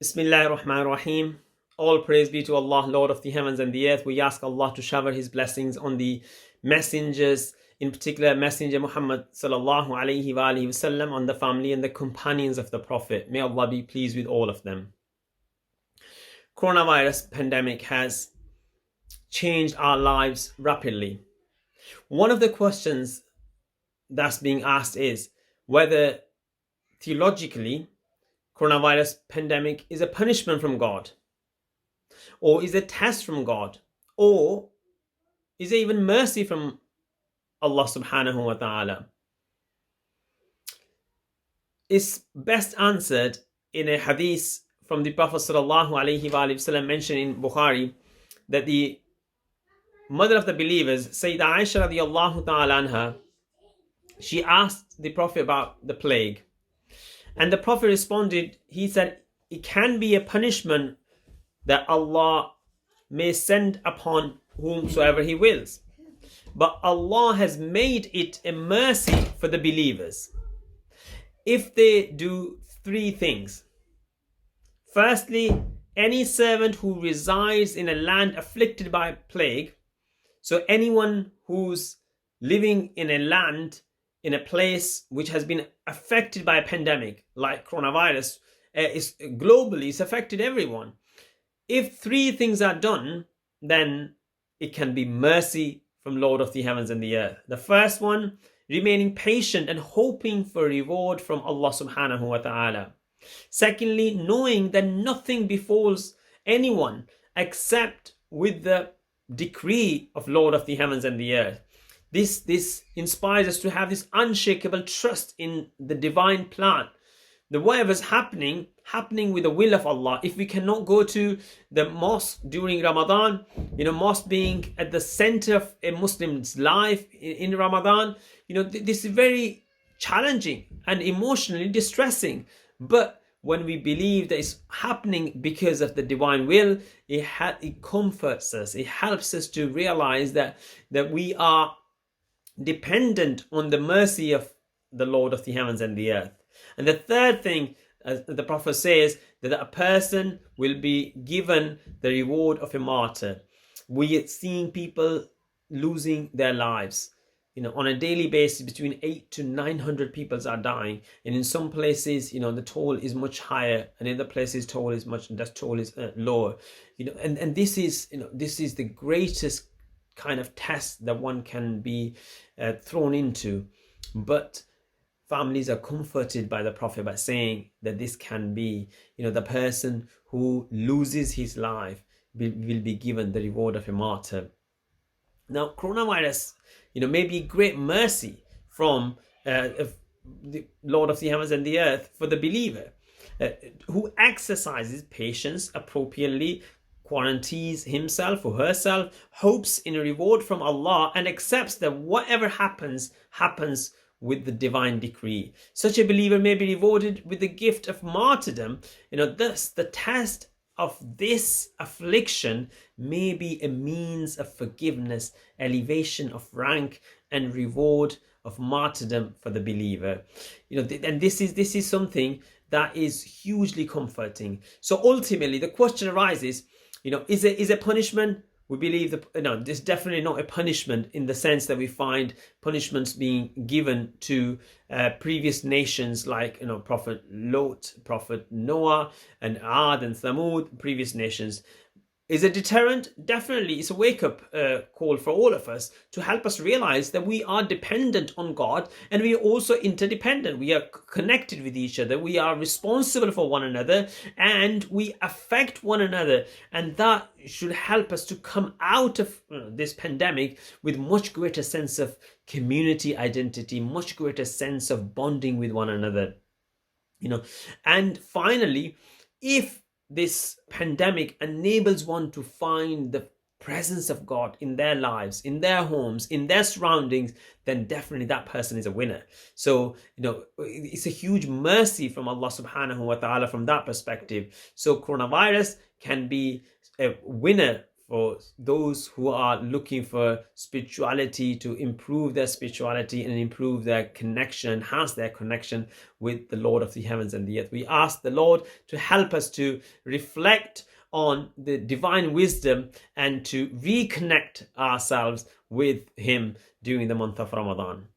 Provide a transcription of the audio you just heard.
Bismillahir Rahmanir Rahim. All praise be to Allah, Lord of the heavens and the earth. We ask Allah to shower His blessings on the messengers, in particular Messenger Muhammad sallallahu alaihi wasallam, on the family and the companions of the Prophet. May Allah be pleased with all of them. Coronavirus pandemic has changed our lives rapidly. One of the questions that's being asked is whether theologically coronavirus pandemic is a punishment from God, or is a test from God, or is it even mercy from Allah subhanahu wa ta'ala? It's best answered in a hadith from the Prophet sallallahu alaihi wasallam mentioned in Bukhari, that the mother of the believers, Sayyidah Aisha radiallahu ta'ala anha, she asked the Prophet about the plague, and the Prophet responded, he said, it can be a punishment that Allah may send upon whomsoever He wills, but Allah has made it a mercy for the believers if they do three things. Firstly, any servant who resides in a land afflicted by plague, so anyone who's living in a land, in a place which has been affected by a pandemic like coronavirus, is globally, it's affected everyone. If three things are done, then it can be mercy from Lord of the heavens and the earth. The first one, remaining patient and hoping for reward from Allah subhanahu wa ta'ala. Secondly, knowing that nothing befalls anyone except with the decree of Lord of the heavens and the earth. This inspires us to have this unshakable trust in the divine plan. The whatever's happening with the will of Allah. If we cannot go to the mosque during Ramadan, mosque being at the center of a Muslim's life in Ramadan, this is very challenging and emotionally distressing. But when we believe that it's happening because of the divine will, it comforts us. It helps us to realize that we are dependent on the mercy of the Lord of the heavens and the earth. And the third thing, as the Prophet says, that a person will be given the reward of a martyr. We are seeing people losing their lives. On a daily basis, between 800 to 900 people are dying, and in some places, the toll is much higher, and in other places, toll is lower. And this is the greatest kind of test that one can be thrown into. But families are comforted by the Prophet by saying that this can be, the person who loses his life will be given the reward of a martyr. Now, coronavirus, may be great mercy from the Lord of the heavens and the earth for the believer who exercises patience appropriately, quarantines himself or herself, hopes in a reward from Allah, and accepts that whatever happens with the divine decree. Such a believer may be rewarded with the gift of martyrdom. Thus the test of this affliction may be a means of forgiveness, elevation of rank, and reward of martyrdom for the believer. And this is something that is hugely comforting. So ultimately the question arises, is it punishment? We believe that there's definitely not a punishment in the sense that we find punishments being given to previous nations like Prophet Lot, Prophet Noah, and Ad and Thamud, previous nations. Is a deterrent? Definitely. It's a wake-up call for all of us to help us realize that we are dependent on God, and we are also interdependent. We are connected with each other. We are responsible for one another, and we affect one another. And that should help us to come out of this pandemic with much greater sense of community identity, much greater sense of bonding with one another. And finally, if this pandemic enables one to find the presence of God in their lives, in their homes, in their surroundings, then definitely that person is a winner. So, it's a huge mercy from Allah subhanahu wa ta'ala from that perspective. So coronavirus can be a winner for those who are looking for spirituality, to improve their spirituality and improve their connection, enhance their connection with the Lord of the heavens and the earth. We ask the Lord to help us to reflect on the divine wisdom and to reconnect ourselves with Him during the month of Ramadan.